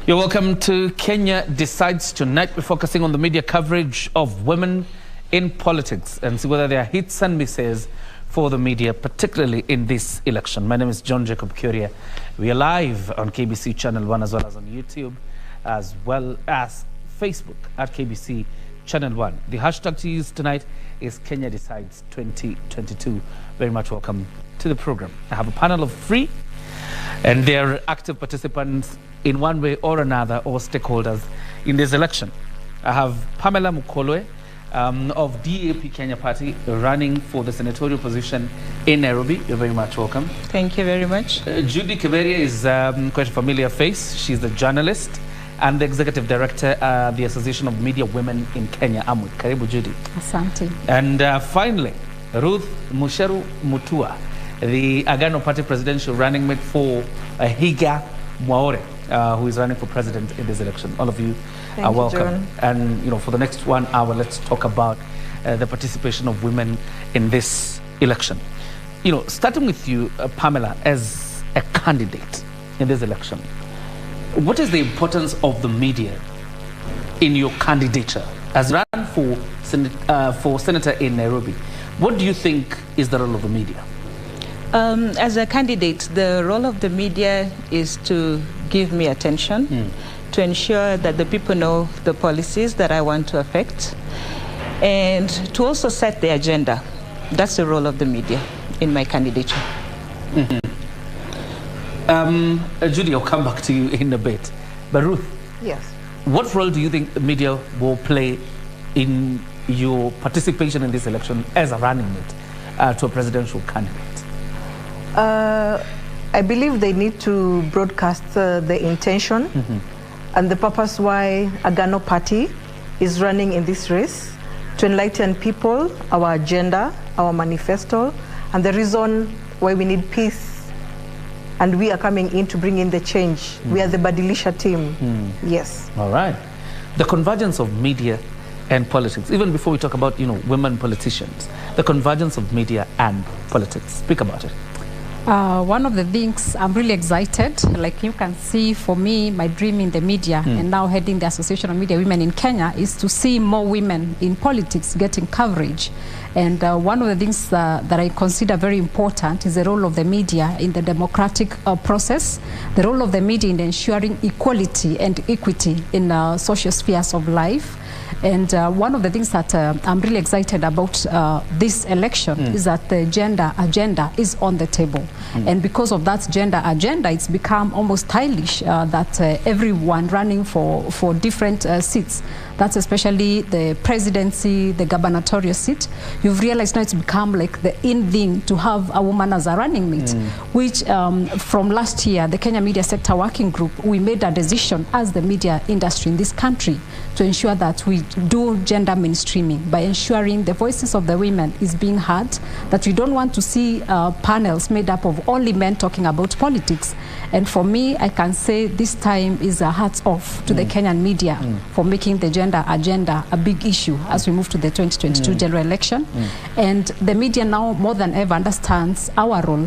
You're welcome to Kenya Decides. Tonight we're focusing on the media coverage of women in politics and see whether there are hits and misses for the media, particularly in this election. My name is Jacob Kioria. We are live on KBC Channel 1 as well as on YouTube, as well as Facebook at KBC Channel 1. The hashtag to use tonight is Kenya Decides 2022. Very much welcome to the program. I have a panel of three, and they're active participants in one way or another, or stakeholders in this election. I have Pamela Ateka of DAP Kenya Party running for the senatorial position in Nairobi. You're very much welcome. Thank you very much. Judie Kaberia is quite a familiar face. She's a journalist and the executive director at the Association of Media Women in Kenya, AMWI. Karibu Judie. Asante. And finally, Ruth Mutua, the Agano Party presidential running mate for Higa Mwaore, who is running for president in this election. All of you are welcome. And for the next 1 hour, let's talk about the participation of women in this election. Starting with you, Pamela, as a candidate in this election, what is the importance of the media in your candidature as run for senator in Nairobi? What do you think is the role of the media? As a candidate, the role of the media is to give me attention, to ensure that the people know the policies that I want to affect, and to also set the agenda. That's the role of the media in my candidature. Judie, I'll come back to you in a bit. But Ruth, yes, what role do you think the media will play in your participation in this election as a running mate to a presidential candidate? I believe they need to broadcast the intention and the purpose why Agano Party is running in this race, to enlighten people, our agenda, our manifesto, and the reason why we need peace. And we are coming in to bring in the change. We are the Badilisha team. Yes. All right. The convergence of media and politics, even before we talk about, women politicians, the convergence of media and politics. Speak about it. One of the things I'm really excited, like you can see, for me, my dream in the media and now heading the Association of Media Women in Kenya is to see more women in politics getting coverage. And one of the things that I consider very important is the role of the media in the democratic process, the role of the media in ensuring equality and equity in social spheres of life. And one of the things that I'm really excited about this election is that the gender agenda is on the table. And because of that gender agenda, it's become almost stylish that everyone running for different seats, that's especially the presidency, the gubernatorial seat, you've realized now it's become like the in thing to have a woman as a running mate, which from last year, the Kenya Media Sector Working Group, we made a decision as the media industry in this country to ensure that we do gender mainstreaming by ensuring the voices of the women is being heard, that we don't want to see panels made up of only men talking about politics. And for me, I can say this time is a hats off to the Kenyan media for making the gender agenda a big issue as we move to the 2022 general election. And the media now more than ever understands our role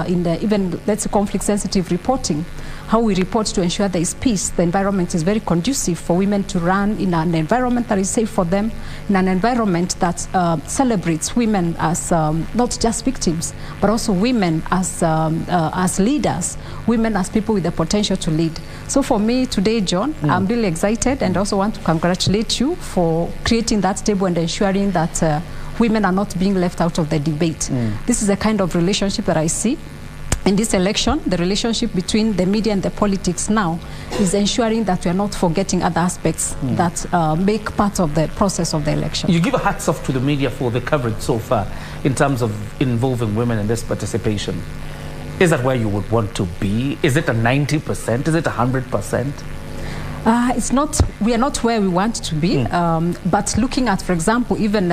in the even, let's say, conflict-sensitive reporting, how we report to ensure there is peace. The environment is very conducive for women to run in an environment that is safe for them, in an environment that celebrates women as not just victims, but also women as leaders, women as people with the potential to lead. So for me today, John, I'm really excited, and also want to congratulate you for creating that table and ensuring that women are not being left out of the debate. This is the kind of relationship that I see in this election. The relationship between the media and the politics now is ensuring that we are not forgetting other aspects that make part of the process of the election. You give a hats off to the media for the coverage so far in terms of involving women in this participation. Is that where you would want to be? Is it a 90%? Is it 100%? It's not, we are not where we want to be, but looking at, for example, even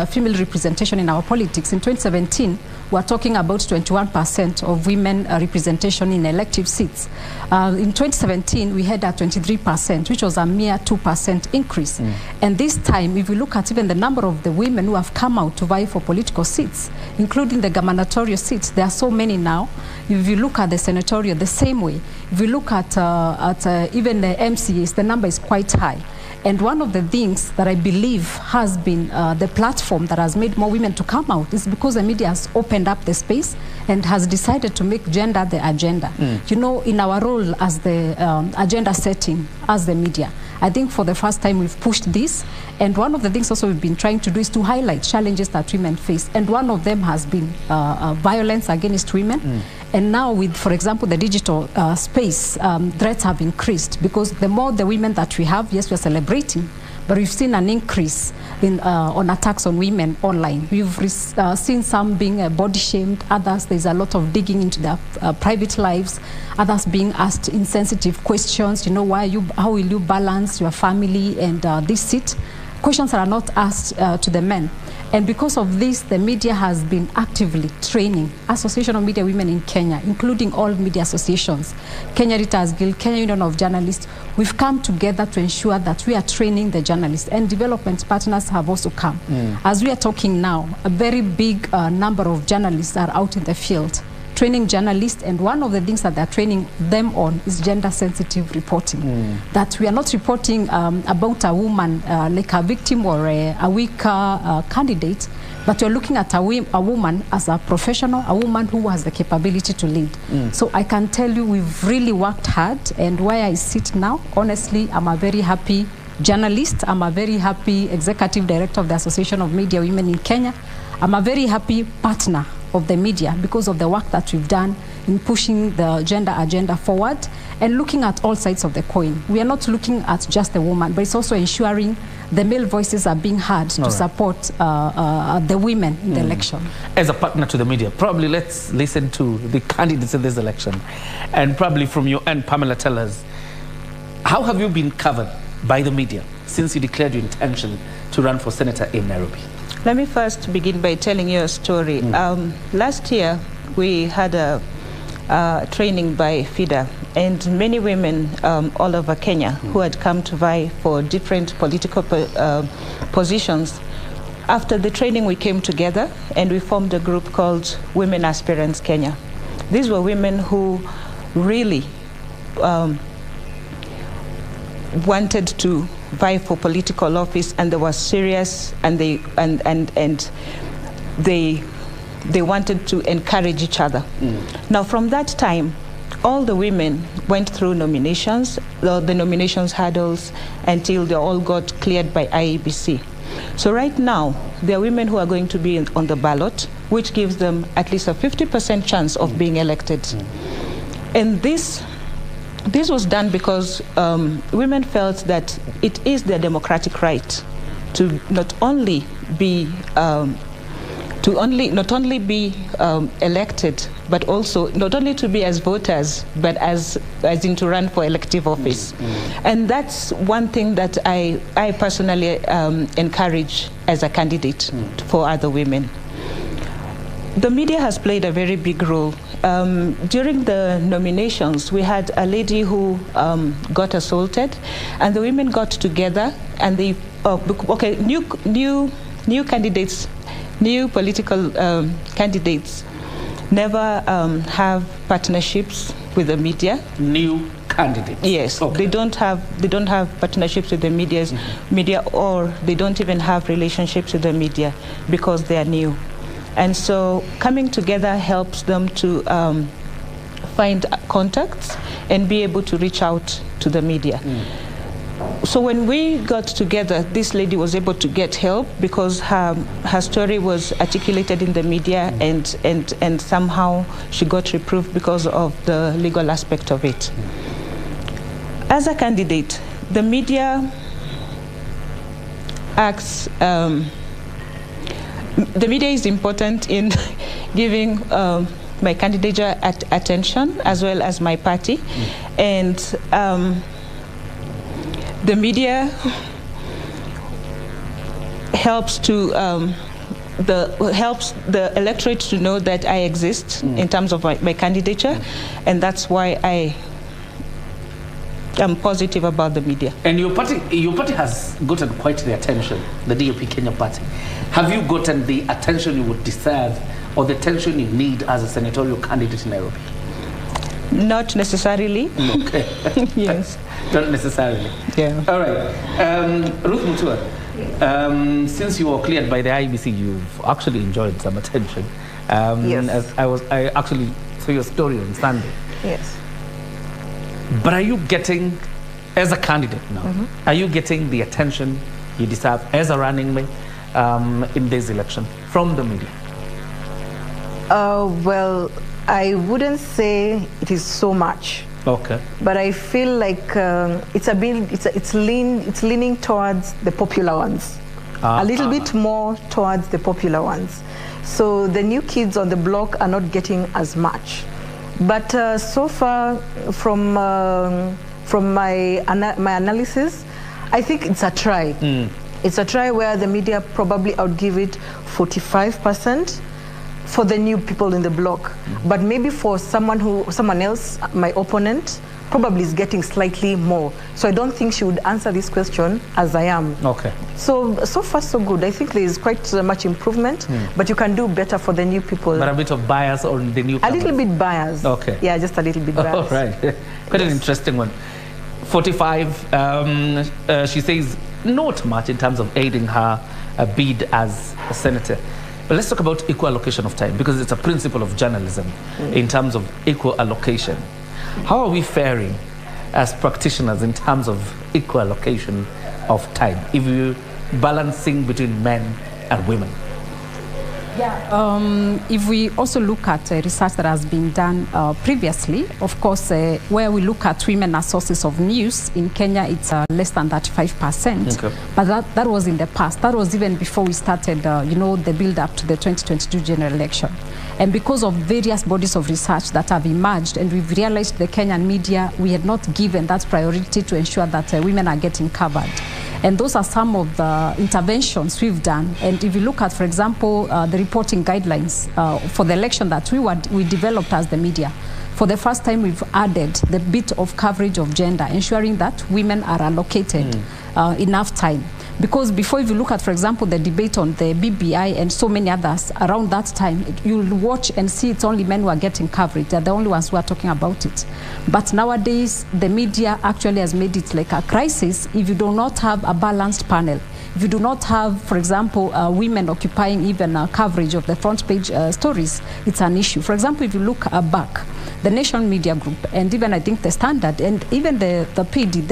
female representation in our politics, in 2017, we're talking about 21% of women representation in elective seats. In 2017, we had a 23%, which was a mere 2% increase. And this time, if we look at even the number of the women who have come out to vie for political seats, including the gubernatorial seats, there are so many now. If you look at the senatorial, the same way. If we look at even the MCAs, the number is quite high. And one of the things that I believe has been the platform that has made more women to come out is because the media has opened up the space and has decided to make gender the agenda. You know, in our role as the agenda setting as the media, I think for the first time we've pushed this. And one of the things also we've been trying to do is to highlight challenges that women face. And one of them has been violence against women. And now with, for example, the digital space, threats have increased because the more the women that we have, yes, we're celebrating, but we've seen an increase in, on attacks on women online. We've seen some being body shamed, others, there's a lot of digging into their private lives, others being asked insensitive questions, you know, how will you balance your family and this seat? Questions that are not asked to the men. And because of this, the media has been actively training Association of Media Women in Kenya, including all media associations, Kenya Editors Guild, Kenya Union of Journalists. We've come together to ensure that we are training the journalists, and development partners have also come. As we are talking now, a very big number of journalists are out in the field training journalists, and one of the things that they're training them on is gender-sensitive reporting. That we are not reporting about a woman like a victim or a weak candidate, but we're looking at a woman as a professional, a woman who has the capability to lead. So I can tell you we've really worked hard, and where I sit now, honestly, I'm a very happy journalist. I'm a very happy executive director of the Association of Media Women in Kenya. I'm a very happy partner of the media because of the work that we've done in pushing the gender agenda forward and looking at all sides of the coin. We are not looking at just the woman, but it's also ensuring the male voices are being heard to support the women in the election. As a partner to the media, probably let's listen to the candidates in this election. And probably from your end, Pamela, tell us, how have you been covered by the media since you declared your intention to run for senator in Nairobi? Let me first begin by telling you a story. Last year, we had a training by FIDA, and many women all over Kenya who had come to vie for different political positions. After the training, we came together and we formed a group called Women Aspirants Kenya. These were women who really wanted to vie for political office, and they were serious, and they wanted to encourage each other. Now, from that time, all the women went through nominations, the nominations hurdles, until they all got cleared by IEBC. So right now, there are women who are going to be on the ballot, which gives them at least a 50% chance of being elected. And this was done because women felt that it is their democratic right to not only be elected, but also not only to be as voters, but as in to run for elective office. And that's one thing that I personally encourage as a candidate for other women. The media has played a very big role. During the nominations, we had a lady who got assaulted, and the women got together, and they new candidates, new political candidates never have partnerships with the media. New candidates? Yes, they don't have partnerships with the media, or they don't even have relationships with the media because they are new. And so coming together helps them to find contacts and be able to reach out to the media. So when we got together, this lady was able to get help because her story was articulated in the media, and somehow she got reproved because of the legal aspect of it. As a candidate, the media acts. The media is important in giving my candidature attention, as well as my party. And the media helps the electorate to know that I exist in terms of my candidature, and that's why I'm positive about the media. And your party has gotten quite the attention, the DAP Kenya party. Have you gotten the attention you would deserve, or the attention you need as a senatorial candidate in Nairobi? Not necessarily. Okay. Yes. Not necessarily. Yeah. All right. Ruth Mutua, since you were cleared by the IBC, you've actually enjoyed some attention. Yes. As I actually saw your story on Sunday. Yes. But are you getting, as a candidate now, are you getting the attention you deserve as a running mate in this election from the media? Well, I wouldn't say it is so much. Okay. But I feel like it's leaning towards the popular ones, a little bit more towards the popular ones. So the new kids on the block are not getting as much. But so far, from my analysis, I think it's a try. It's a try where the media probably outgive it 45% for the new people in the block. But maybe for someone else, my opponent, probably is getting slightly more. So I don't think she would answer this question as I am. Okay. So far so good. I think there is quite much improvement, but you can do better for the new people. But a bit of bias on the new. A little bit biased. Okay. Yeah, just a little bit biased. All right. Quite an interesting one. 45, she says not much in terms of aiding her bid as a senator. But let's talk about equal allocation of time, because it's a principle of journalism in terms of equal allocation. How are we faring as practitioners in terms of equal allocation of time, if you're balancing between men and women? Yeah. If we also look at research that has been done previously, of course, where we look at women as sources of news, in Kenya it's less than 35%. Okay. But that was in the past. That was even before we started, the build-up to the 2022 general election. And because of various bodies of research that have emerged, and we've realized the Kenyan media, we had not given that priority to ensure that women are getting covered. And those are some of the interventions we've done. And if you look at, for example, the reporting guidelines for the election that we developed as the media, for the first time we've added the bit of coverage of gender, ensuring that women are allocated enough time. Because before, if you look at, for example, the debate on the BBI and so many others, around that time, you'll watch and see it's only men who are getting coverage. They're the only ones who are talking about it. But nowadays, the media actually has made it like a crisis if you do not have a balanced panel. If you do not have, for example, women occupying even coverage of the front page stories, it's an issue. For example, if you look back, the National Media Group, and even I think the Standard, and even the PD,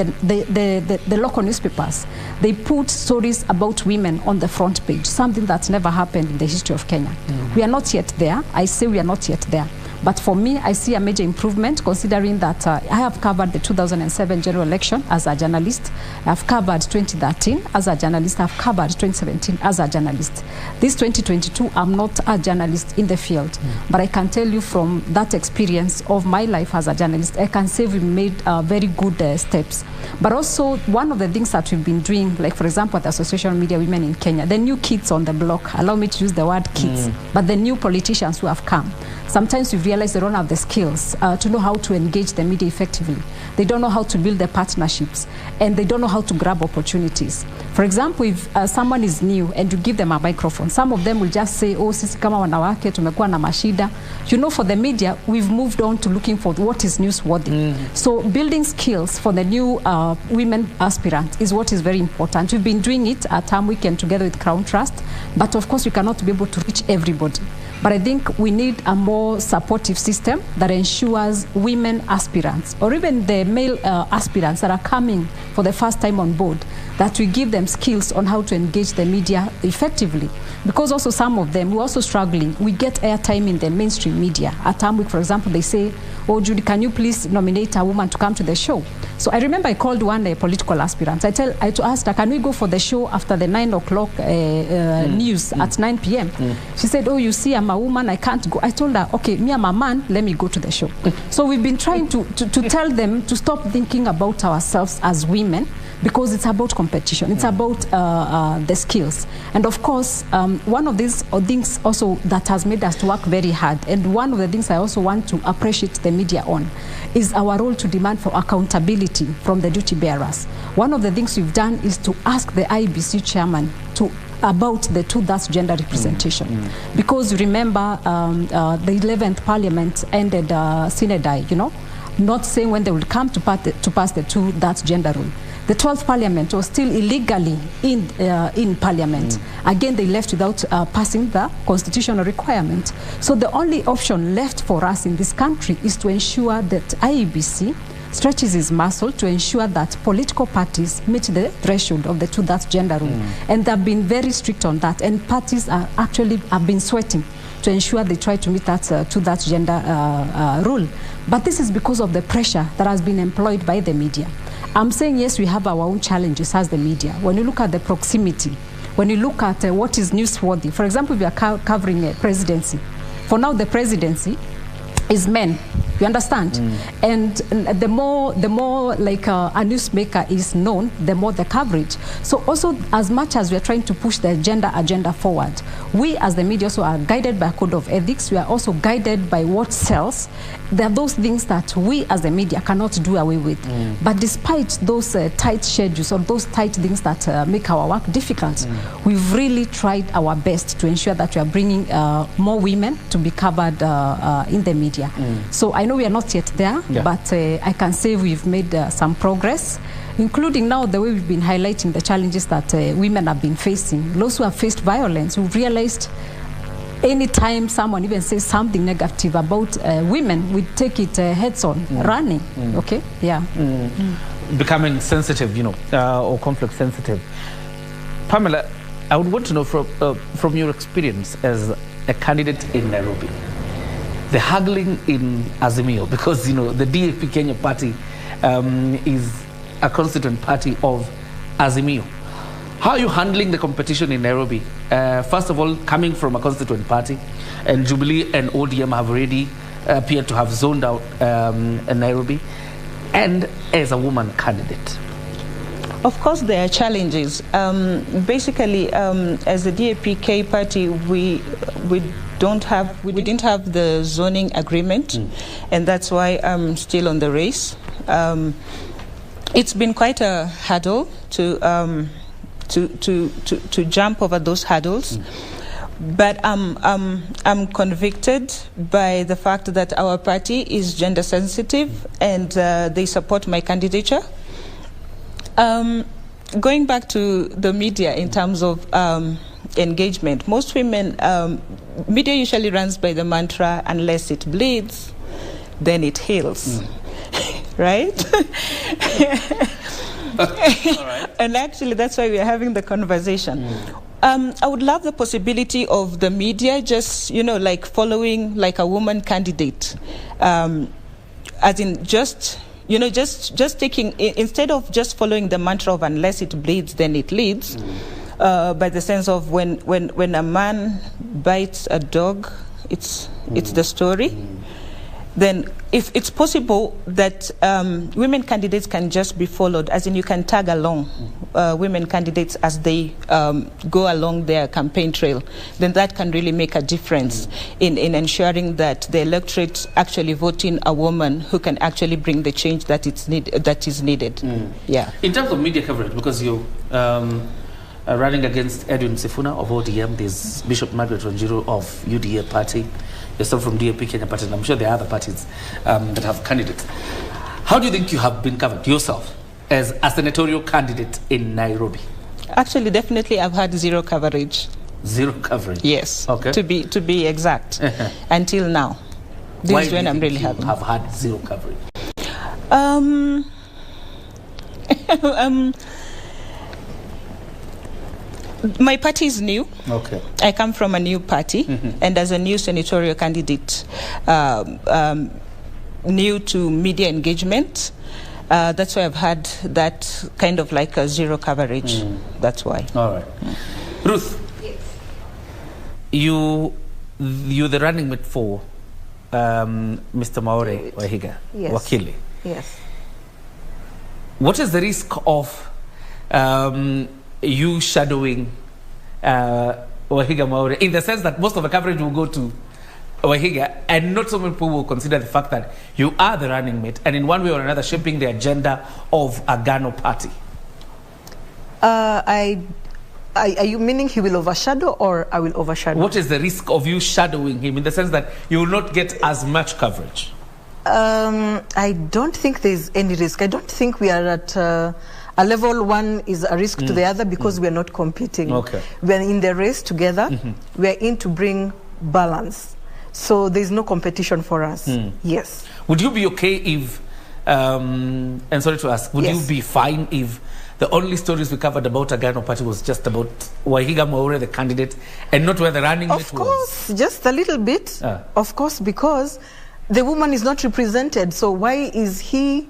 the local newspapers, they put stories about women on the front page, something that's never happened in the history of Kenya. We are not yet there. I say we are not yet there. But for me, I see a major improvement, considering that I have covered the 2007 general election as a journalist. I've covered 2013 as a journalist. I've covered 2017 as a journalist. This 2022, I'm not a journalist in the field. But I can tell you from that experience of my life as a journalist, I can say we made very good steps. But also, one of the things that we've been doing, like, for example, at the Association of Media Women in Kenya, the new kids on the block, allow me to use the word kids, but the new politicians who have come, sometimes we realize they don't have the skills to know how to engage the media effectively. They don't know how to build the partnerships, and they don't know how to grab opportunities. For example, if someone is new and you give them a microphone, some of them will just say, oh, sisi kama wanawake tumekuwa na mashida. You know, for the media, we've moved on to looking for what is newsworthy. So building skills for the new women aspirants is what is very important. We've been doing it at Term Weekend together with Crown Trust, but of course we cannot be able to reach everybody. But I think we need a more supportive system that ensures women aspirants, or even the male aspirants that are coming for the first time on board, that we give them skills on how to engage the media effectively. Because also some of them, we're also struggling. We get airtime in the mainstream media. At Term Week, for example, they say, oh, Judie, can you please nominate a woman to come to the show? So I remember I called one political aspirant. I asked her, can we go for the show after the 9 o'clock news at 9 p.m.? She said, oh, you see, I'm a woman, I can't go. I told her, okay, me, I'm a man, let me go to the show. So we've been trying to tell them to stop thinking about ourselves as women, because it's about competition. It's about the skills. And of course, one of these things also that has made us to work very hard, and one of the things I also want to appreciate the media on, is our role to demand for accountability from the duty bearers. One of the things we've done is to ask the IBC chairman about the that's gender representation. Because remember, the 11th Parliament ended sine die, you know. not saying when they will come to pass the two-thirds gender rule. The 12th Parliament was still illegally in Parliament. Again, they left without passing the constitutional requirement. So the only option left for us in this country is to ensure that IEBC stretches its muscle to ensure that political parties meet the threshold of the two-thirds gender rule. And they've been very strict on that. And parties have been sweating to ensure they try to meet that two-thirds gender rule. But this is because of the pressure that has been employed by the media. I'm saying, yes, we have our own challenges as the media. When you look at the proximity, when you look at what is newsworthy, for example, we are covering a presidency. For now, the presidency is men. You understand? And the more like a newsmaker is known, the more the coverage. So also, as much as we are trying to push the gender agenda forward, we as the media also are guided by a code of ethics. We are also guided by what sells. There are those things that we as the media cannot do away with. But despite those tight schedules or those tight things that make our work difficult, we've really tried our best to ensure that we are bringing more women to be covered in the media. So I know we are not yet there, but I can say we've made some progress, including now the way we've been highlighting the challenges that women have been facing. Those who have faced violence, we've realized anytime someone even says something negative about women, we take it heads on, running. Okay? Yeah. Becoming sensitive, you know, or conflict sensitive. Pamela, I would want to know from your experience as a candidate in Nairobi, the haggling in Azimio, because, you know, the DAP Kenya party is a constituent party of Azimio. How are you handling the competition in Nairobi? First of all, coming from a constituent party, and Jubilee and ODM have already appeared to have zoned out in Nairobi, and as a woman candidate. Of course, there are challenges. Basically, as the DAP-K party, we didn't have the zoning agreement, and that's why I'm still on the race. It's been quite a hurdle to jump over those hurdles, but I'm convicted by the fact that our party is gender sensitive and they support my candidature. Going back to the media in terms of engagement, most women, media usually runs by the mantra, unless it bleeds, then it heals. Right? And actually, that's why we are having the conversation. I would love the possibility of the media just, you know, like following like a woman candidate, as in just, you know, just taking, instead of just following the mantra of unless it bleeds, then it leads, by the sense of when a man bites a dog, it's the story. Then if it's possible that women candidates can just be followed, as in you can tag along women candidates as they go along their campaign trail, then that can really make a difference in ensuring that the electorate actually voting a woman who can actually bring the change that is needed. Yeah. In terms of media coverage, because you're running against Edwin Sifuna of ODM, there's Bishop Margaret Wanjiru of UDA party, yourself from DAP Kenya party, and I'm sure there are other parties that have candidates. How do you think you have been covered yourself as a senatorial candidate in Nairobi? Actually, definitely I've had zero coverage. Zero coverage? Yes. Okay. To be exact. Until now. This is when I'm really happy. Have had zero coverage? My party is new. Okay. I come from a new party, and as a new senatorial candidate, new to media engagement, that's why I've had that kind of like a zero coverage. That's why. All right. Ruth, yes. You're the running mate for Mr. Maore Wahiga, yes. Wakili. Yes. What is the risk of you shadowing Wahiga Maore, in the sense that most of the coverage will go to Wahiga, and not so many people will consider the fact that you are the running mate, and in one way or another shaping the agenda of a Ghana party? Are you meaning he will overshadow, or I will overshadow? What is the risk of you shadowing him, in the sense that you will not get as much coverage? I don't think there's any risk. I don't think we are at a level one is a risk to the other because we're not competing. Okay. We're in the race together. We're in to bring balance. So there's no competition for us. Yes. Would you be okay if, and sorry to ask, would you be fine if the only stories we covered about Agano Party was just about Wahiga Maure, the candidate, and not where the running mate was? Of course, just a little bit. Of course, because the woman is not represented. So why is he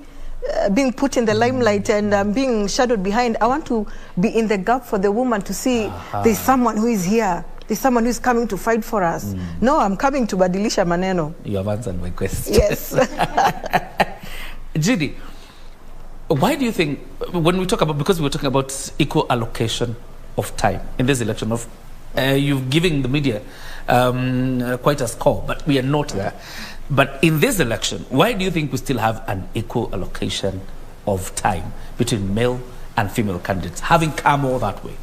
being put in the limelight and being shadowed behind? I want to be in the gap for the woman to see there's someone who is here. There's someone who is coming to fight for us. No, I'm coming to badilisha maneno. You have answered my question. Yes. Judie, why do you think, when we talk about, because we're talking about equal allocation of time in this election, of you've given the media quite a score, but we are not there. But in this election, why do you think we still have an equal allocation of time between male and female candidates, having come all that way?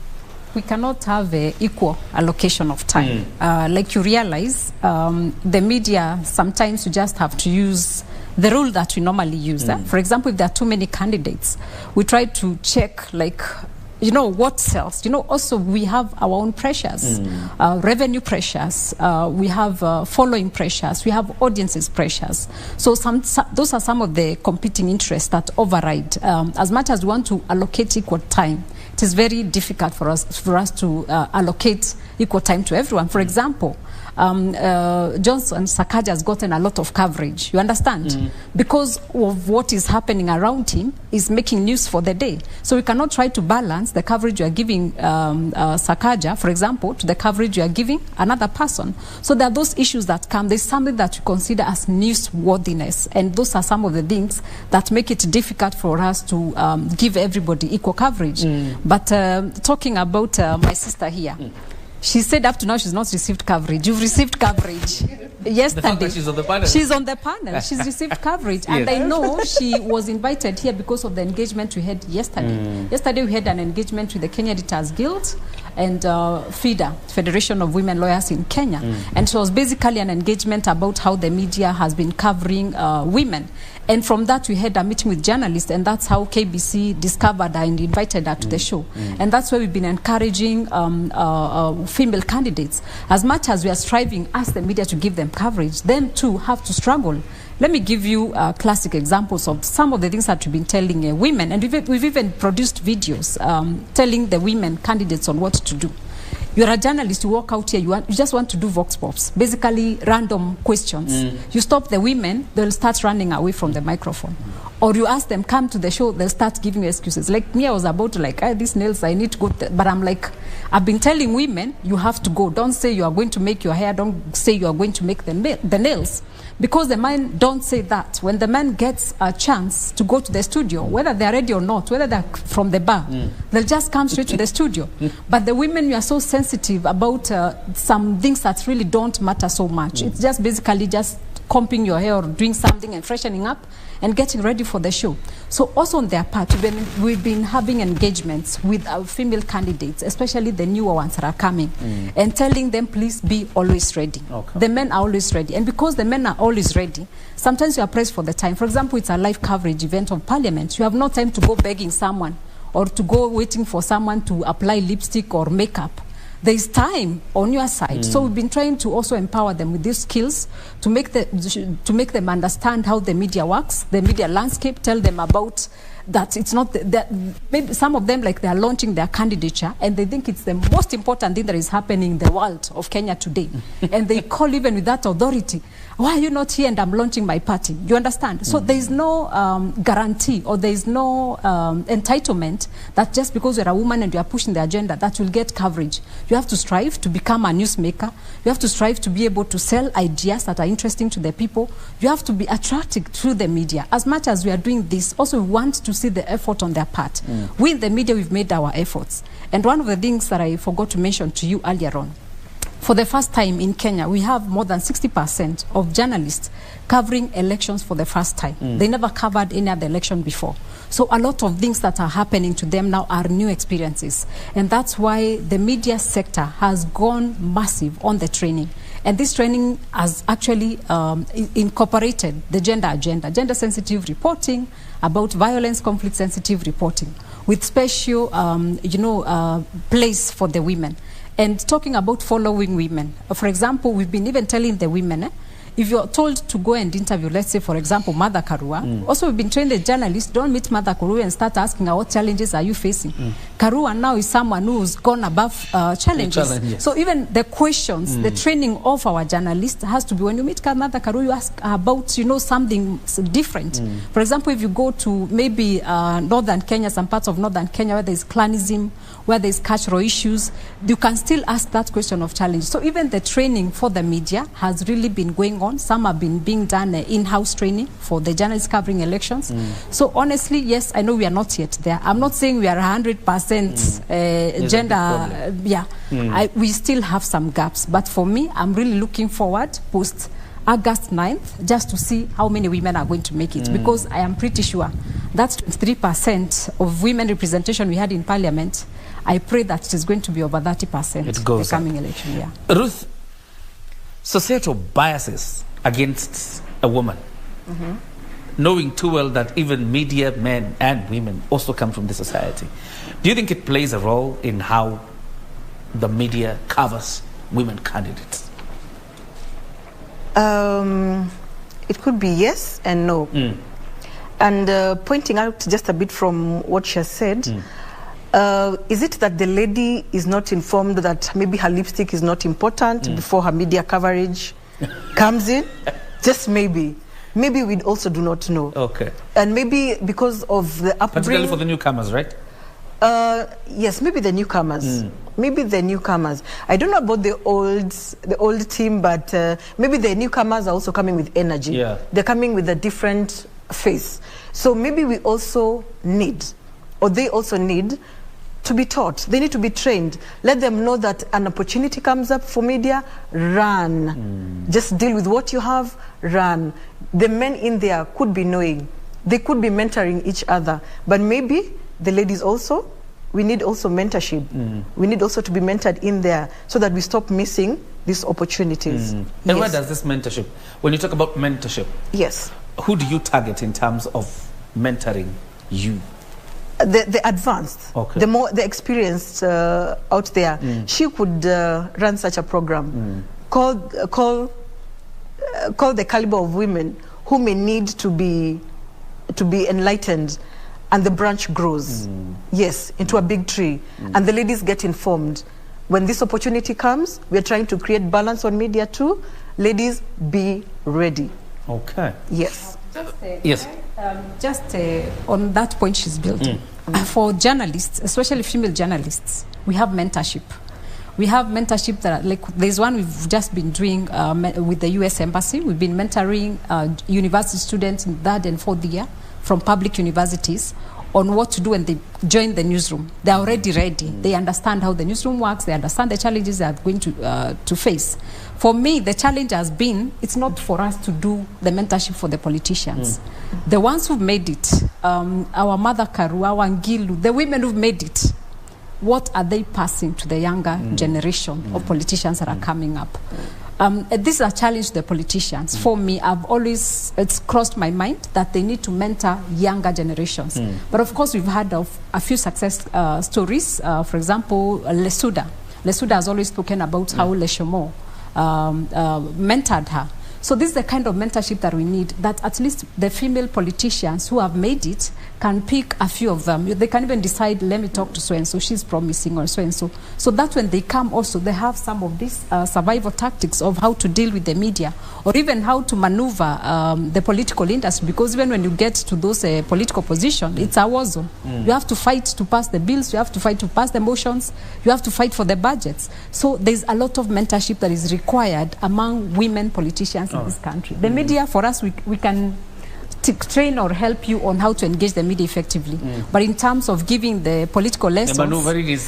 We cannot have an equal allocation of time. Like you realize, the media, sometimes you just have to use the rule that we normally use. For example, if there are too many candidates, we try to check, like, you know, what sells. You know, also we have our own pressures, revenue pressures, we have following pressures, we have audiences pressures. So those are some of the competing interests that override. As much as we want to allocate equal time, it is very difficult for us to allocate equal time to everyone. For example, Johnson Sakaja has gotten a lot of coverage, you understand? Because of what is happening around him is making news for the day. So we cannot try to balance the coverage you are giving Sakaja, for example, to the coverage you are giving another person. So there are those issues that come. There's something that we consider as newsworthiness, and those are some of the things that make it difficult for us to give everybody equal coverage. But talking about my sister here, she said up to now she's not received coverage. You've received coverage. Yesterday. The fact that she's on the panel. She's on the panel. She's received coverage. And I know she was invited here because of the engagement we had yesterday. Yesterday we had an engagement with the Kenya Editors Guild and FIDA, Federation of Women Lawyers in Kenya. And it was basically an engagement about how the media has been covering women. And from that, we had a meeting with journalists, and that's how KBC discovered her and invited her to the show. And that's why we've been encouraging female candidates. As much as we are striving as the media to give them coverage, them too have to struggle. Let me give you classic examples of some of the things that we've been telling women, and we've even produced videos telling the women candidates on what to do. You're a journalist, you walk out here, you just want to do vox pops, basically random questions. You stop the women, they'll start running away from the microphone. Or you ask them, come to the show, they'll start giving you excuses. Like me, I was about to like, these nails, I need to go. But I'm like, I've been telling women, you have to go. Don't say you are going to make your hair. Don't say you are going to make the nails. Because the men don't say that. When the man gets a chance to go to the studio, whether they're ready or not, whether they're from the bar, they'll just come straight to the studio. But the women, you are so sensitive about some things that really don't matter so much. It's just basically just combing your hair or doing something and freshening up and getting ready for the show. So also on their part, we've been having engagements with our female candidates, especially the newer ones that are coming, and telling them, please be always ready. The men are always ready. And because the men are always ready, sometimes you are pressed for the time. For example, it's a live coverage event of Parliament. You have no time to go begging someone or to go waiting for someone to apply lipstick or makeup. There is time on your side. So we've been trying to also empower them with these skills to make them understand how the media works, the media landscape, tell them about that it's not that maybe some of them, like, they are launching their candidature and they think it's the most important thing that is happening in the world of Kenya today. And they call even with that authority, why are you not here and I'm launching my party? You understand? So there is no guarantee, or there is no entitlement that just because you're a woman and you are pushing the agenda that will get coverage. You have to strive to become a newsmaker. You have to strive to be able to sell ideas that are interesting to the people. You have to be attracted through the media. As much as we are doing this, also we want to see the effort on their part. We in the media, we've made our efforts. And one of the things that I forgot to mention to you earlier on, for the first time in Kenya, we have more than 60% of journalists covering elections for the first time. They never covered any other election before. So a lot of things that are happening to them now are new experiences. And that's why the media sector has gone massive on the training. And this training has actually incorporated the gender agenda, gender-sensitive reporting, about violence, conflict-sensitive reporting, with special, place for the women. And talking about following women. For example, we've been even telling the women, if you're told to go and interview, let's say, for example, Mother Karua, also we've been trained as journalists, don't meet Mother Karua and start asking her, what challenges are you facing? Karua now is someone who's gone above challenges. Yes. So even the questions, the training of our journalists has to be, when you meet Mother Karua, you ask about, something different. For example, if you go to maybe northern Kenya, some parts of northern Kenya where there's clanism, where there's cultural issues, you can still ask that question of challenge. So even the training for the media has really been going on. Some have been being done in-house training for the journalists covering elections. So honestly, yes, I know we are not yet there. I'm not saying we are 100% gender. We still have some gaps. But for me, I'm really looking forward post August 9th just to see how many women are going to make it, because I am pretty sure that's 3% of women representation we had in parliament. I pray that it is going to be over 30% the coming election. Yeah. Ruth, societal biases against a woman, knowing too well that even media men and women also come from the society. Do you think it plays a role in how the media covers women candidates? It could be yes and no. And pointing out just a bit from what she has said, is it that the lady is not informed that maybe her lipstick is not important before her media coverage comes in? Just maybe. Maybe we also do not know. Okay. And maybe because of the upbringing. Particularly for the newcomers, right? Yes, maybe the newcomers. Maybe the newcomers. I don't know about the old team, but maybe the newcomers are also coming with energy. Yeah. They're coming with a different face. So maybe we also need, or they also need, to be taught. They need to be trained. Let them know that an opportunity comes up for media, run. Just deal with what you have, run. The men in there could be knowing. They could be mentoring each other. But maybe the ladies also, we need also mentorship. We need also to be mentored in there so that we stop missing these opportunities. And where does this mentorship, when you talk about mentorship, yes, who do you target in terms of mentoring you? The advanced, the experienced out there. She could run such a program. Call the caliber of women who may need to be enlightened, and the branch grows, yes, into a big tree, and the ladies get informed. When this opportunity comes, we are trying to create balance on media too. Ladies, be ready. Okay. Yes. Yes. On that point she's building. For journalists, especially female journalists, we have mentorship. We have mentorship that, like, there's one we've just been doing with the U.S. Embassy. We've been mentoring university students in third and fourth year from public universities on what to do when they join the newsroom. They're already ready. They understand how the newsroom works. They understand the challenges they are going to face. For me, the challenge has been, it's not for us to do the mentorship for the politicians. The ones who've made it, our Mother Karua, our Ngilu, the women who've made it, what are they passing to the younger generation of politicians that are coming up? This is a challenge to the politicians. For me, it's crossed my mind that they need to mentor younger generations. But of course, we've had a few success stories. For example, Lesuda. Lesuda has always spoken about how Leshomo mentored her. So this is the kind of mentorship that we need, that at least the female politicians who have made it can pick a few of them. They can even decide, let me talk to so-and-so, she's promising, or so-and-so. So that when they come also, they have some of these survival tactics of how to deal with the media, or even how to maneuver the political industry, because even when you get to those political positions, it's a war zone. You have to fight to pass the bills, you have to fight to pass the motions, you have to fight for the budgets. So there's a lot of mentorship that is required among women politicians in this country. The media, for us, we can train or help you on how to engage the media effectively. But in terms of giving the political lessons,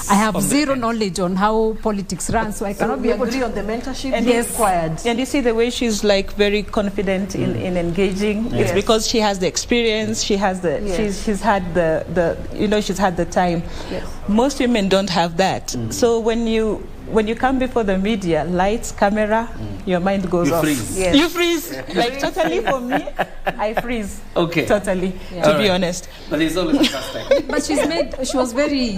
I have zero knowledge on how politics runs, so I cannot be able to... on the mentorship required. And you see the way she's like very confident in engaging. It's because she has the experience, she has the she's had the she's had the time. Most women don't have that. So when you when you come before the media, lights, camera, your mind goes off. Freeze. Yes. You freeze. Like totally for me, I freeze. Okay. Totally, to be honest. But it's always the first time. But she was very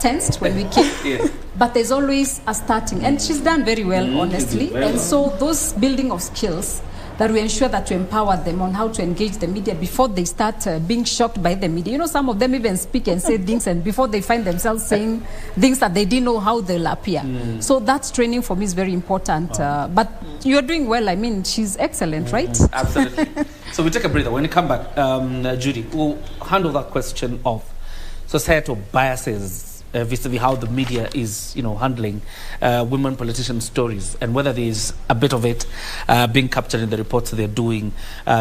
tensed when we came. Yes. But there's always a starting. And she's done very well, honestly. Very and well. so those building of skills that we ensure that we empower them on how to engage the media before they start being shocked by the media. You know, some of them even speak and say things, and before they find themselves saying things that they didn't know how they'll appear. So that training for me is very important. But you're doing well. I mean, she's excellent, right? Absolutely. So we take a breather. When you come back, Judie, we'll handle that question of societal biases vis-a-vis how the media is, handling women politician stories, and whether there is a bit of it being captured in the reports they're doing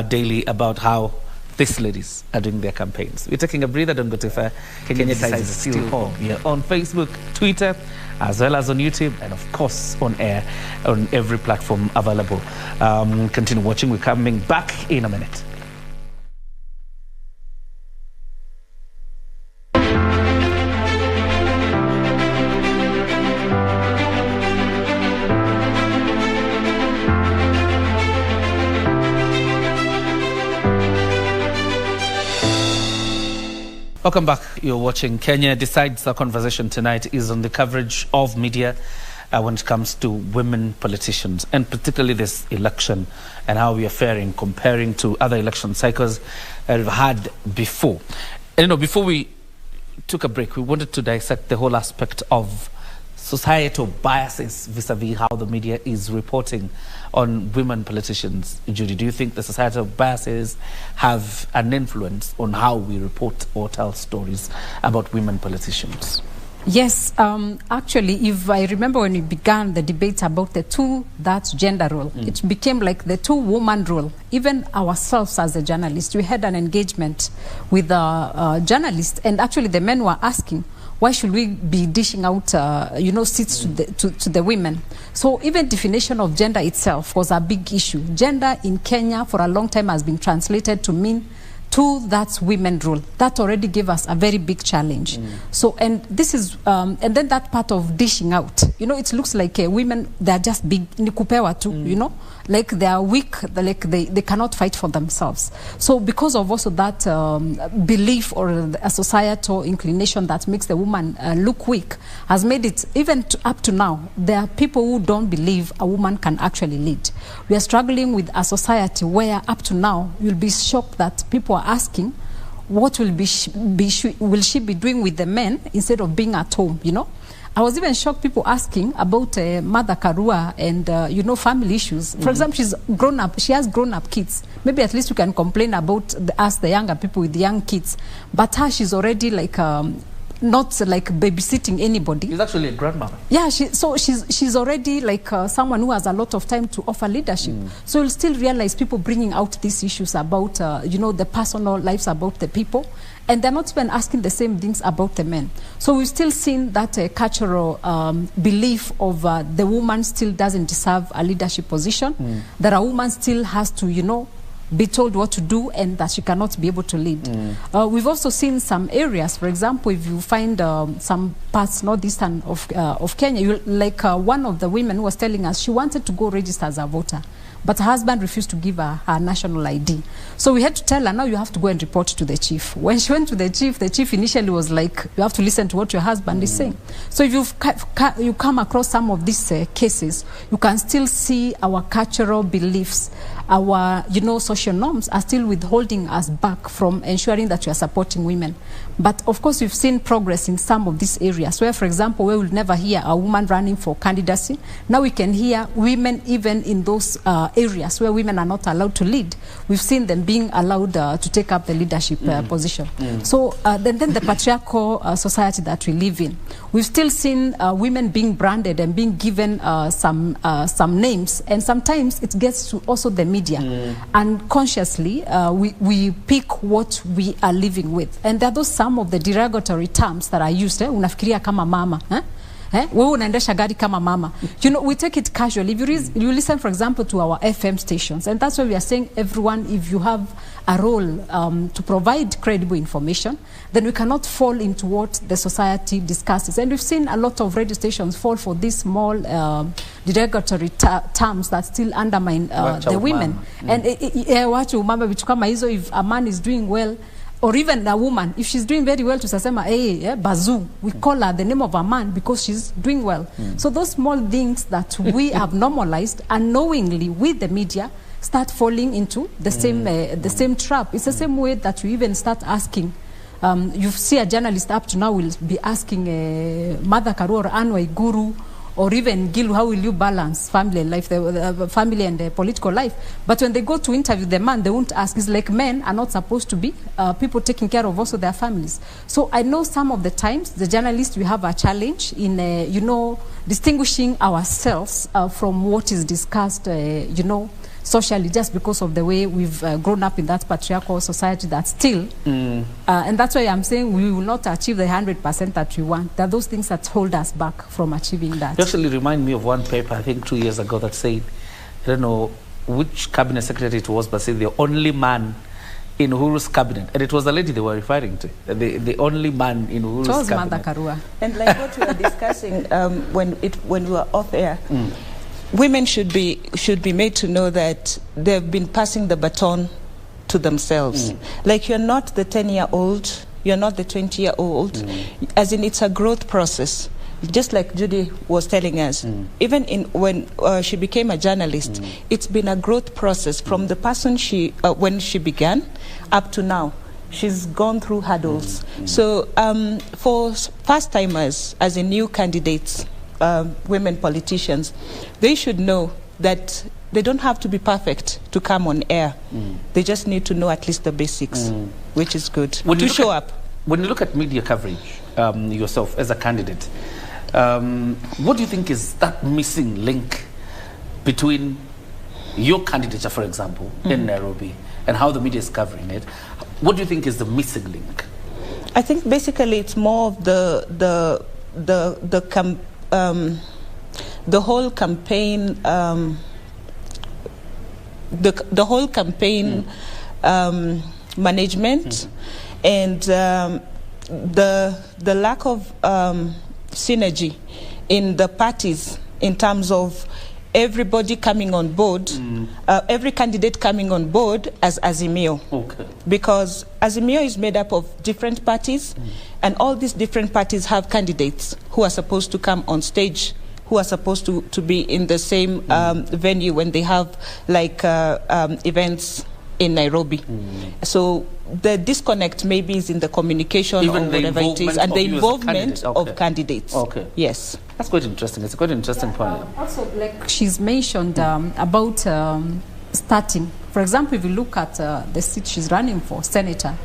daily about how these ladies are doing their campaigns. We're taking a breather. Don't go too far. Kenya Decides still home. Here on Facebook, Twitter, as well as on YouTube, and of course on air on every platform available. Continue watching. We're coming back in a minute. Welcome back. You're watching Kenya Decides. Our conversation tonight is on the coverage of media when it comes to women politicians, and particularly this election and how we are faring comparing to other election cycles that we've had before. And before we took a break, we wanted to dissect the whole aspect of societal biases vis-a-vis how the media is reporting on women politicians. Judie, do you think the societal biases have an influence on how we report or tell stories about women politicians? Yes, actually, if I remember when we began the debate about the that's gender role, it became like the woman role. Even ourselves as a journalist, we had an engagement with a journalist, and actually the men were asking, why should we be dishing out, seats to the women? So even definition of gender itself was a big issue. Gender in Kenya for a long time has been translated to mean that's women rule. That already gave us a very big challenge. So, and this is, and then that part of dishing out, it looks like women, they're just big, nikupewa too, like they are weak, like they cannot fight for themselves. So because of also that belief or a societal inclination that makes the woman look weak, has made it, even up to now, there are people who don't believe a woman can actually lead. We are struggling with a society where up to now, you'll be shocked that people are asking, what will she be doing with the men instead of being at home, I was even shocked people asking about Mother Karua and, family issues. For example, she's grown up. She has grown-up kids. Maybe at least you can complain about us, the younger people with young kids. But her, she's already like... not like babysitting anybody. She's actually a grandmother. Yeah, she's already like someone who has a lot of time to offer leadership. So you'll still realize people bringing out these issues about, the personal lives about the people. And they're not even asking the same things about the men. So we've still seen that cultural belief of the woman still doesn't deserve a leadership position. That a woman still has to, be told what to do, and that she cannot be able to lead. We've also seen some areas, for example, if you find some parts northeastern of Kenya, one of the women was telling us she wanted to go register as a voter, but her husband refused to give her national ID. So we had to tell her, now you have to go and report to the chief. When she went to the chief initially was like, you have to listen to what your husband is saying. So if you come across some of these cases, you can still see our cultural beliefs, our social norms are still withholding us back from ensuring that we are supporting women. But of course, we've seen progress in some of these areas where, for example, we will never hear a woman running for candidacy. Now we can hear women even in those areas where women are not allowed to lead. We've seen them being allowed to take up the leadership position. So then the patriarchal society that we live in, we've still seen women being branded and being given some names, and sometimes it gets to also the media. And consciously, we pick what we are living with. And there are those some of the derogatory terms that are used. Unafikiria kama mama. Wewe unaendesha gari kama mama. You know, we take it casually. If you listen, for example, to our FM stations, and that's why we are saying, everyone, if you have a role to provide credible information, then we cannot fall into what the society discusses. And we've seen a lot of radio stations fall for these small derogatory terms that still undermine the women. And vitu kama hizo, if a man is doing well, or even a woman, if she's doing very well, tusasema, hey, bazoo, we call her the name of a man because she's doing well. So those small things that we have normalized unknowingly with the media start falling into the same trap. It's the same way that we even start asking. You see a journalist up to now will be asking Mother Karua or Anwai Guru, or even Gilu, how will you balance family life, the family and the political life? But when they go to interview the man, they won't ask. It's like men are not supposed to be people taking care of also their families. So I know some of the times, the journalists, we have a challenge in, you know, distinguishing ourselves from what is discussed, you know, socially, just because of the way we've grown up in that patriarchal society that still, and that's why I'm saying we will not achieve the 100% that we want. There are those things that hold us back from achieving that. You actually remind me of one paper, I think 2 years ago, that said, I don't know which cabinet secretary it was, but said the only man in Uhuru's cabinet, and it was the lady they were referring to, the only man in Uhuru's cabinet. It was Mother Karua. And like what we were discussing when we were off air, women should be made to know that they've been passing the baton to themselves. Like, you're not the 10-year-old, you're not the 20-year-old, as in it's a growth process. Just like Judie was telling us, even when she became a journalist, it's been a growth process from the person when she began up to now. She's gone through hurdles. So for first-timers, as in new candidates, women politicians, they should know that they don't have to be perfect to come on air. They just need to know at least the basics, which is good, to show up. When you look at media coverage, yourself as a candidate, what do you think is that missing link between your candidature, for example, in Nairobi, and how the media is covering it? What do you think is the missing link? I think basically it's more of the whole campaign, the whole campaign management, and the lack of synergy in the parties in terms of everybody coming on board, every candidate coming on board as Azimio. Okay. Because Azimio is made up of different parties, and all these different parties have candidates who are supposed to come on stage, who are supposed to be in the same venue when they have like events in Nairobi. So the disconnect maybe is in the communication, even or whatever it is, and the involvement of candidates. Okay. Yes. That's quite interesting. It's a quite interesting point. Also, like she's mentioned about starting. For example, if you look at the seat she's running for, Senator,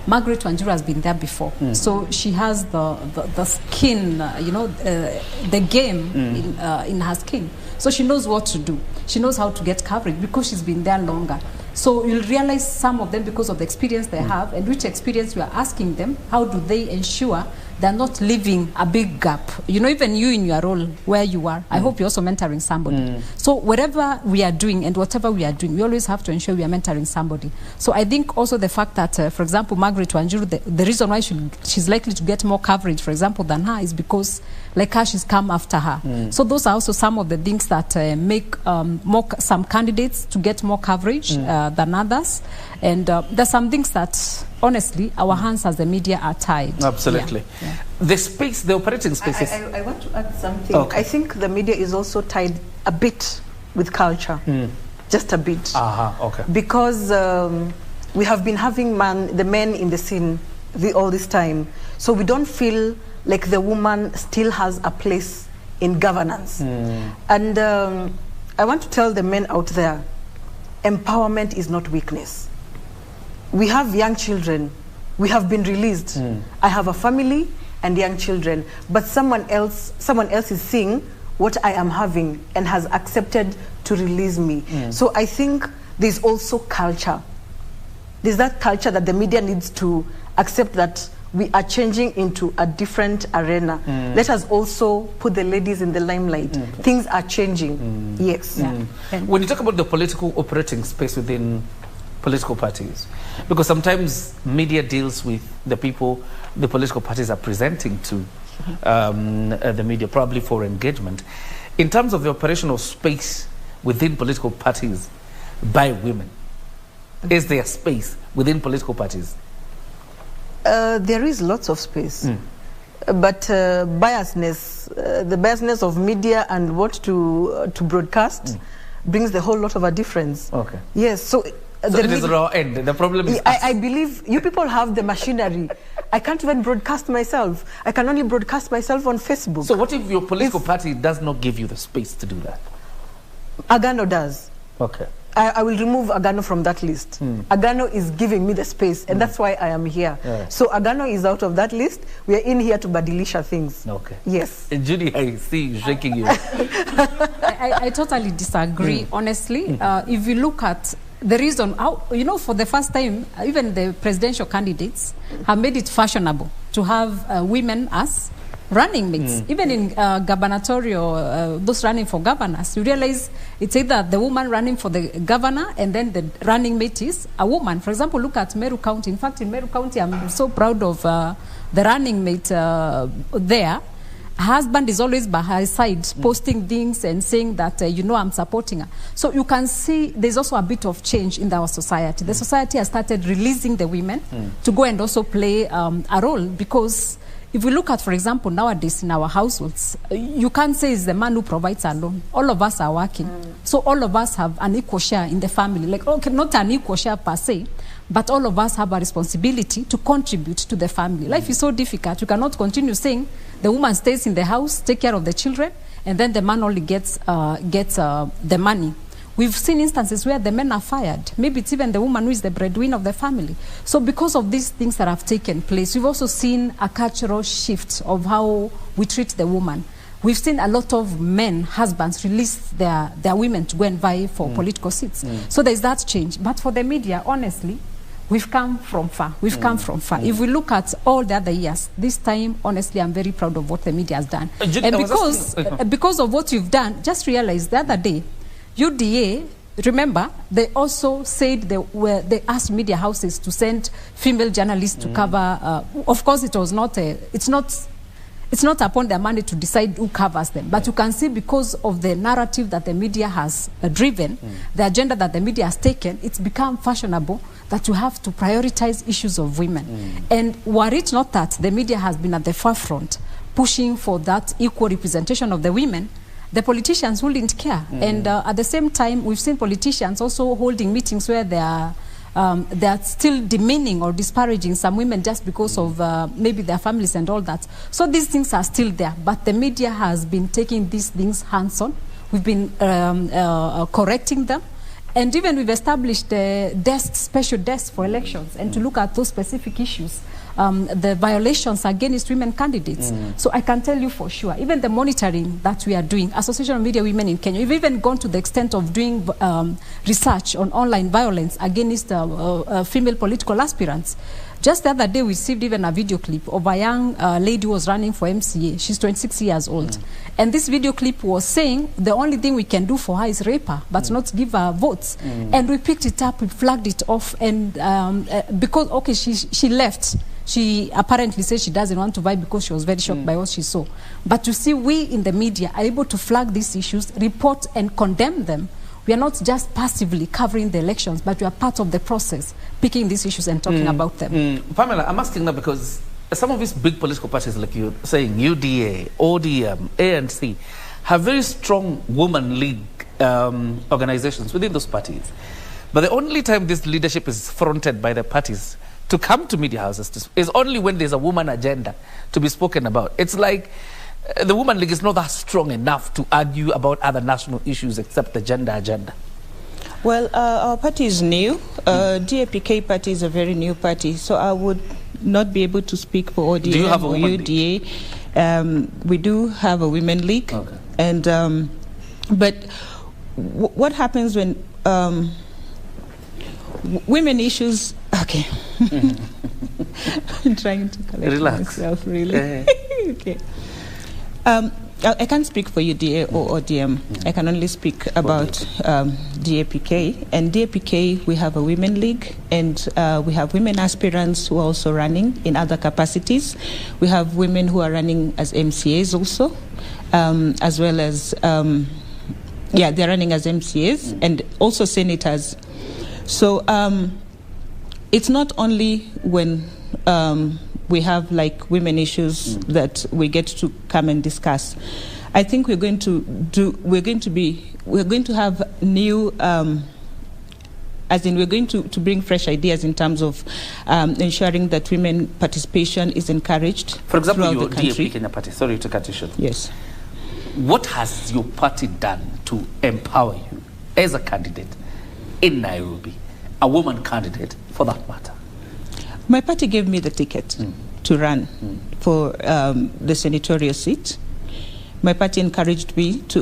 Margaret Wanjiru has been there before. So she has the skin, you know, the game in her skin. So she knows what to do. She knows how to get coverage because she's been there longer. So you'll realize some of them, because of the experience they have, and which experience we are asking them, how do they ensure they're not leaving a big gap? You know, even you in your role where you are, I hope you're also mentoring somebody. So whatever we are doing and whatever we are doing, we always have to ensure we are mentoring somebody. So I think also the fact that, for example, Margaret Wanjiru, the reason why she's likely to get more coverage, for example, than her is because, like her, she's come after her. So those are also some of the things that make some candidates to get more coverage than others. And there's some things that, honestly, our hands as the media are tied. Absolutely. Yeah. The space, the operating spaces. I want to add something. Okay. I think the media is also tied a bit with culture, just a bit. Okay. Because we have been having the men in the scene all this time, so we don't feel like the woman still has a place in governance. And I want to tell the men out there, empowerment is not weakness. We have young children. We have been released. I have a family and young children, but someone else is seeing what I am having and has accepted to release me. So I think there's also culture. There's that culture that the media needs to accept that, we are changing into a different arena. Let us also put the ladies in the limelight. Things are changing. Yes. When you talk about the political operating space within political parties, because sometimes media deals with the people the political parties are presenting to the media, probably for engagement. In terms of the operational space within political parties by women, is there space within political parties? There is lots of space. But biasness, the biasness of media and what to broadcast brings the whole lot of a difference. Okay. Yes, so it is raw end. The problem is I believe you people have the machinery. I can't even broadcast myself. I can only broadcast myself on Facebook. So what if your political party does not give you the space to do that? Agano does. Okay. I will remove Agano from that list. Agano is giving me the space, and that's why I am here. So Agano is out of that list. We are in here to badilisha things. Okay. Yes. And Judie, I see you shaking you. I totally disagree, honestly. If you look at the reason, how, you know, for the first time, even the presidential candidates have made it fashionable to have women as running mates. Even in gubernatorial, those running for governors, you realize it's either the woman running for the governor and then the running mate is a woman. For example, look at Meru County. In fact, in Meru County, I'm so proud of the running mate there. Her husband is always by her side, posting things and saying that, you know, I'm supporting her. So you can see there's also a bit of change in our society. The society has started releasing the women to go and also play a role, because if we look at, for example, nowadays in our households, you can't say it's the man who provides alone. All of us are working. So all of us have an equal share in the family. Like, okay, not an equal share per se, but all of us have a responsibility to contribute to the family. Life is so difficult. You cannot continue saying the woman stays in the house, take care of the children, and then the man only gets the money. We've seen instances where the men are fired. Maybe it's even the woman who is the breadwinner of the family. So because of these things that have taken place, we've also seen a cultural shift of how we treat the woman. We've seen a lot of men, husbands, release their women to go and vie for political seats. So there's that change. But for the media, honestly, we've come from far. We've come from far. If we look at all the other years, this time, honestly, I'm very proud of what the media has done. And because of what you've done, just realize the other day, UDA, remember, they also said they asked media houses to send female journalists to cover. Of course, it was not it's not upon their money to decide who covers them. But you can see, because of the narrative that the media has driven, the agenda that the media has taken, it's become fashionable that you have to prioritize issues of women. And were it not that the media has been at the forefront pushing for that equal representation of the women, the politicians wouldn't care. And at the same time, we've seen politicians also holding meetings where they are still demeaning or disparaging some women just because of maybe their families and all that. So these things are still there, but the media has been taking these things hands-on. We've been correcting them. And even we've established special desks for elections and to look at those specific issues. The violations against women candidates. So I can tell you for sure, even the monitoring that we are doing, Association of Media Women in Kenya, we've even gone to the extent of doing research on online violence against female political aspirants. Just the other day, we received even a video clip of a young lady who was running for MCA. She's 26 years old. And this video clip was saying the only thing we can do for her is rape her, but not give her votes. And we picked it up, we flagged it off, and because, okay, she left. She apparently said she doesn't want to vie because she was very shocked by what she saw. But you see, we in the media are able to flag these issues, report and condemn them. We are not just passively covering the elections, but we are part of the process, picking these issues and talking about them. Pamela, I'm asking now because some of these big political parties, like you're saying, UDA, ODM, ANC, have very strong woman league organizations within those parties. But the only time this leadership is fronted by the parties to come to media houses is only when there's a woman agenda to be spoken about. It's like the Woman League is not that strong enough to argue about other national issues except the gender agenda. Well, our party is new. DAPK party is a very new party, so I would not be able to speak for ODM. Do you have a or woman UDA. League? We do have a women league. Okay. And but what happens when women issues? Okay. I'm trying to collect myself, really. Okay. I can't speak for UDA or ODM. I can only speak about DAPK. And DAPK, we have a women league, and we have women aspirants who are also running in other capacities. We have women who are running as MCAs also, as well as, they're running as MCAs and also senators. So it's not only when we have like women issues that we get to come and discuss. I think we're going to have new, as in we're going to bring fresh ideas in terms of ensuring that women participation is encouraged. For example, your DAP Kenya party, sorry to cut you short. Yes. What has your party done to empower you as a candidate in Nairobi, a woman candidate for that matter? My party gave me the ticket to run for the senatorial seat. My party encouraged me to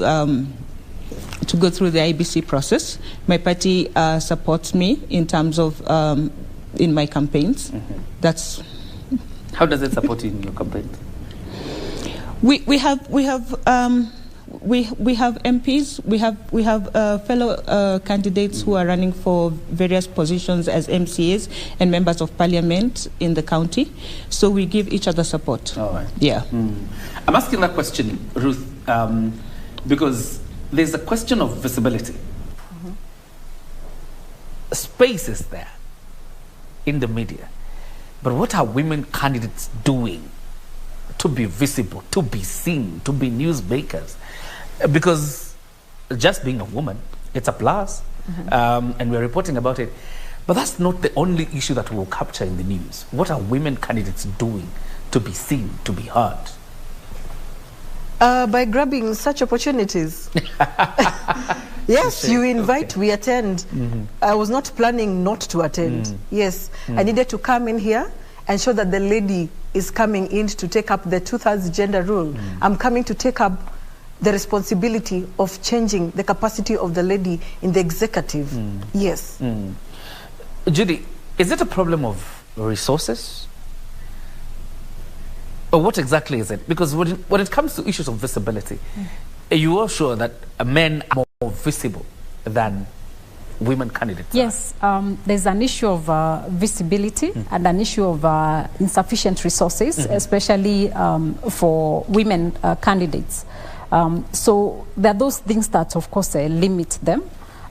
go through the IBC process. My party supports me in terms of in my campaigns. That's how does it support you in your campaigns? We have MPs, we have fellow candidates who are running for various positions as MCAs and members of parliament in the county. So we give each other support. All right. Yeah. I'm asking that question, Ruth, because there's a question of visibility. Space is there in the media, but what are women candidates doing to be visible, to be seen, to be newsmakers? Because just being a woman, it's a plus, and we're reporting about it. But that's not the only issue that we'll capture in the news. What are women candidates doing to be seen, to be heard? By grabbing such opportunities. Yes, you invite, we attend. I was not planning not to attend. Yes, I needed to come in here and show that the lady is coming in to take up the 2/3 gender rule. I'm coming to take up the responsibility of changing the capacity of the lady in the executive. Yes. Judie, is it a problem of resources? Or what exactly is it? Because when it comes to issues of visibility, you are sure that men are more visible than women candidates? Yes, there's an issue of visibility and an issue of insufficient resources, especially for women candidates. So there are those things that, of course, limit them.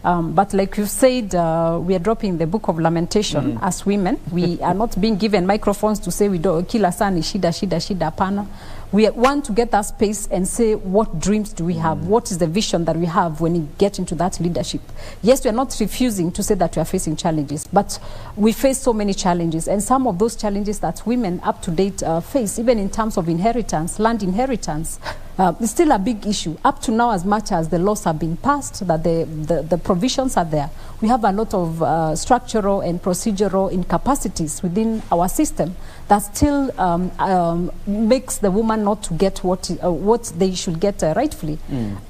But like you said, we are dropping the book of lamentation as women. We are not being given microphones to say we don't kill asani, shida, pana. We want to get that space and say, what dreams do we have? What is the vision that we have when we get into that leadership? Yes, we are not refusing to say that we are facing challenges, but we face so many challenges. And some of those challenges that women up to date face, even in terms of inheritance, land inheritance, it's still a big issue. Up to now, as much as the laws have been passed, that the provisions are there, we have a lot of structural and procedural incapacities within our system that still makes the woman not to get what they should get rightfully.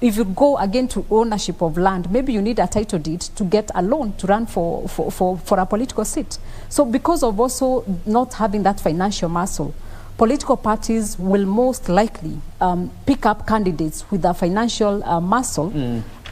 If you go again to ownership of land, maybe you need a title deed to get a loan to run for a political seat. So because of also not having that financial muscle, political parties will most likely pick up candidates with a financial muscle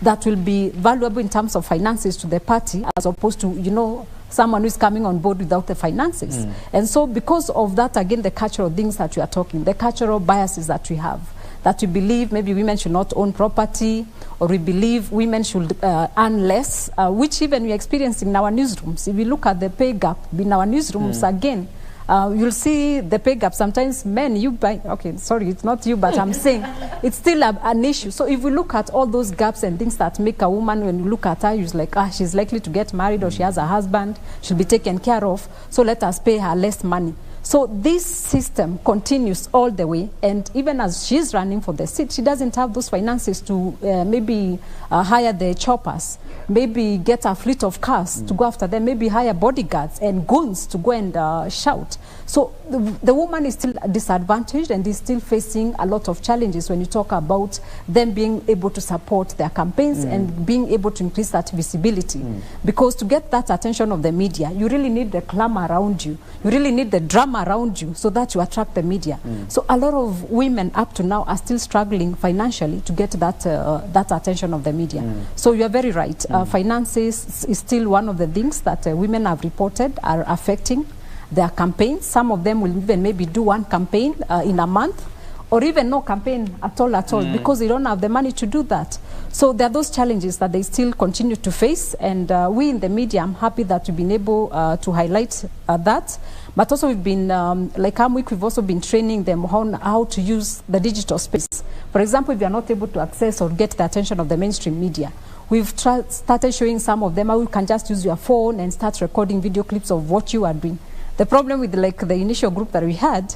that will be valuable in terms of finances to the party, as opposed to, you know, someone who is coming on board without the finances. And so because of that, again, the cultural things that we are talking, the cultural biases that we have, that we believe maybe women should not own property, or we believe women should earn less, which even we are experiencing in our newsrooms. If we look at the pay gap in our newsrooms again, you'll see the pay gap. Sometimes men, okay, sorry, it's not you, but I'm saying it's still an issue. So if we look at all those gaps and things that make a woman, when you look at her, you're like, she's likely to get married, or she has a husband, she'll be taken care of, so let us pay her less money. So this system continues all the way, and even as she's running for the seat, she doesn't have those finances to maybe hire the choppers, maybe get a fleet of cars to go after them, maybe hire bodyguards and goons to go and shout. So the woman is still disadvantaged and is still facing a lot of challenges when you talk about them being able to support their campaigns and being able to increase that visibility. Because to get that attention of the media, you really need the clamor around you. You really need the drama come around you so that you attract the media. So a lot of women up to now are still struggling financially to get that attention of the media. So you are very right. Finances is still one of the things that women have reported are affecting their campaigns. Some of them will even maybe do one campaign in a month, or even no campaign at all, because they don't have the money to do that. So there are those challenges that they still continue to face, and we in the media, I'm happy that we've been able to highlight that. But also we've been, like Week, we've also been training them on how to use the digital space. For example, if you're not able to access or get the attention of the mainstream media, we've started showing some of them how you can just use your phone and start recording video clips of what you are doing. The problem with like the initial group that we had,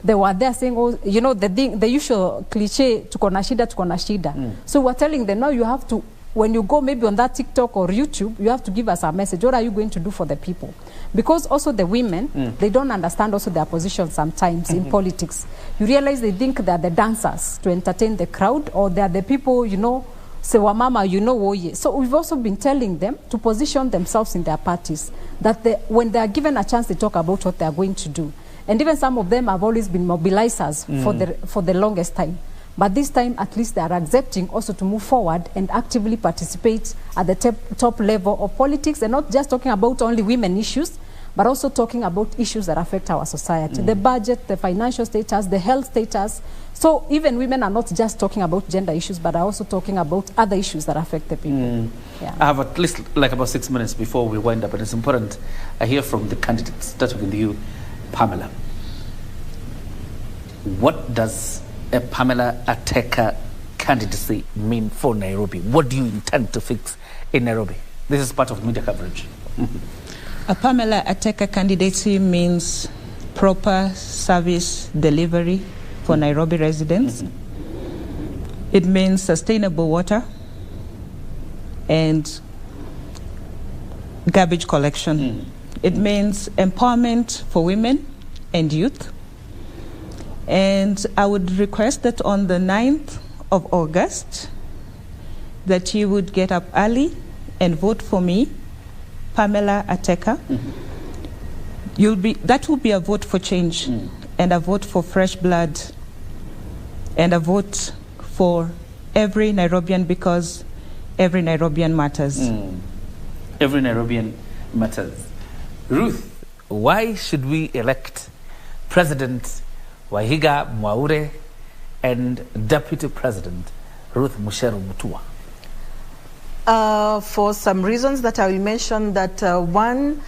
they were there saying, oh, you know, the usual cliche, tuko na shida. So we're telling them, now you have to, when you go maybe on that TikTok or YouTube, you have to give us a message. What are you going to do for the people? Because also the women, they don't understand also their position sometimes in politics. You realize they think they're the dancers to entertain the crowd, or they're the people, you know, say, wa mama, you know, woye. So we've also been telling them to position themselves in their parties, that when they are given a chance, they talk about what they are going to do. And even some of them have always been mobilizers for the longest time. But this time, at least they are accepting also to move forward and actively participate at the top level of politics, and not just talking about only women issues, but also talking about issues that affect our society. The budget, the financial status, the health status. So even women are not just talking about gender issues, but are also talking about other issues that affect the people. Yeah. I have at least like about 6 minutes before we wind up, and it's important I hear from the candidates, starting with you, Pamela. What does a Pamela Ateka candidacy mean for Nairobi? What do you intend to fix in Nairobi? This is part of media coverage. A Pamela Ateka candidacy means proper service delivery for Nairobi residents. It means sustainable water and garbage collection. It means empowerment for women and youth. And I would request that on the 9th of August, that you would get up early and vote for me, Pamela Ateka. That will be a vote for change, and a vote for fresh blood, and a vote for every Nairobian, because every Nairobian matters. Every Nairobian matters. Ruth, why should we elect President Wahiga Mwaure and Deputy President Ruth Mutua? For some reasons that I will mention. That one,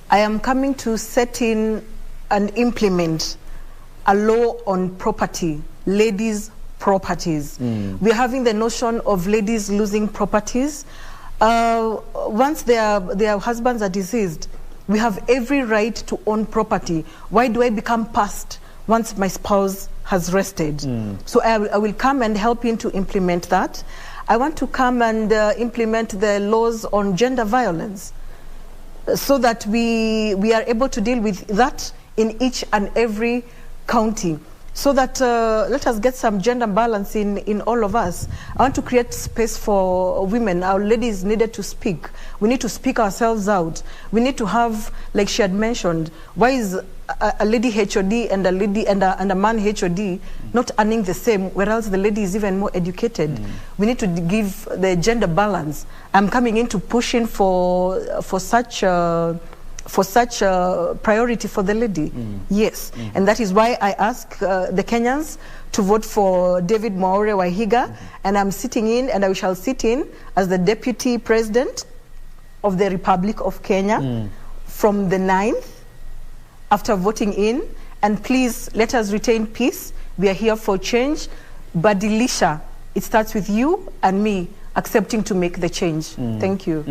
I am coming to set in and implement a law on property, ladies' properties. We're having the notion of ladies losing properties. Once their husbands are deceased, we have every right to own property. Why do I become past once my spouse has rested? So I will come and help in to implement that. I want to come and implement the laws on gender violence, so that we are able to deal with that in each and every county, so that let us get some gender balance in all of us. I want to create space for women. Our ladies needed to speak. We need to speak ourselves out. We need to have, like she had mentioned, why is a lady HOD and a man HOD not earning the same, whereas the lady is even more educated? We need to give the gender balance. I'm coming in to push in for such priority for the lady. Yes, and that is why I ask the Kenyans to vote for David Mwaure Wahiga, and I'm sitting in, and I shall sit in as the Deputy President of the Republic of Kenya from the 9th after voting in. And please let us retain peace. We are here for change. Badilisha, it starts with you and me accepting to make the change. Thank you.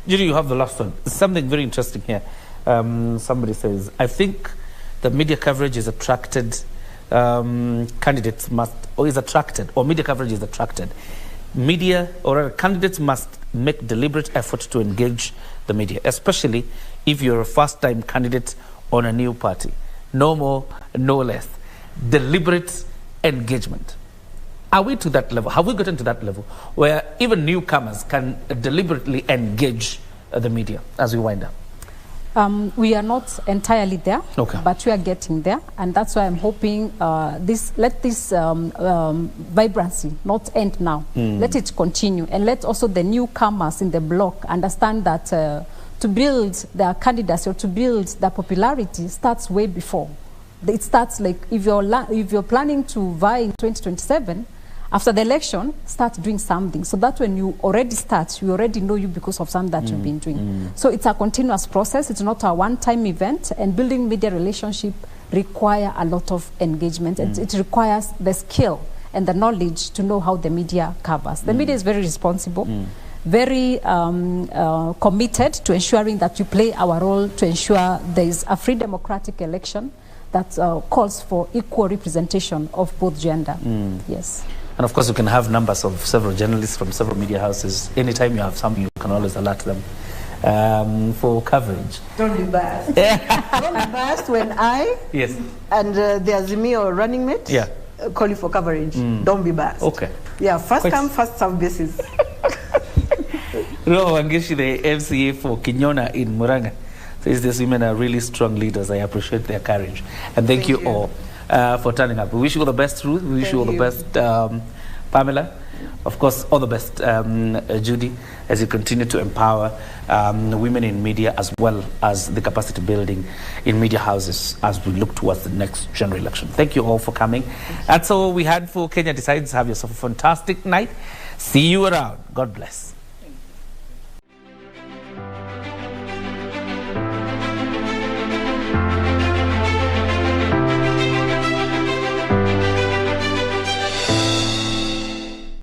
Judie, you have the last one. Something very interesting here. Somebody says, I think the media coverage is attracted, candidates must, or is attracted, or media coverage is attracted. Media or candidates must make deliberate effort to engage the media, especially if you're a first-time candidate on a new party. No more, no less. Deliberate engagement. Are we to that level? Have we gotten to that level where even newcomers can deliberately engage the media as we wind up? We are not entirely there, but we are getting there, and that's why I'm hoping let this vibrancy not end now. Let it continue, and let also the newcomers in the bloc understand that to build their candidacy or to build their popularity starts way before. It starts like if you're planning to vie in 2027. After the election, start doing something. So that when you already start, we already know you because of something that you've been doing. So it's a continuous process. It's not a one-time event. And building media relationship require a lot of engagement. It requires the skill and the knowledge to know how the media covers. The media is very responsible, very committed to ensuring that we play our role to ensure there is a free democratic election that calls for equal representation of both gender. Yes. And of course, you can have numbers of several journalists from several media houses. Anytime you have some, you can always alert them for coverage. Don't be biased. Don't be biased when I and the Azimio running mate call you for coverage. Don't be biased. Okay. Yeah, first come, first serve basis. Ruth Wangeshi, the MCA for Kinyona in Muranga, says these women are really strong leaders. I appreciate their courage. And thank you all for turning up. We wish you all the best, Ruth. We wish you all the best, Pamela. Of course, all the best, Judie, as you continue to empower women in media as well as the capacity building in media houses as we look towards the next general election. Thank you all for coming. That's all we had for Kenya Decides. Have yourself a fantastic night. See you around. God bless.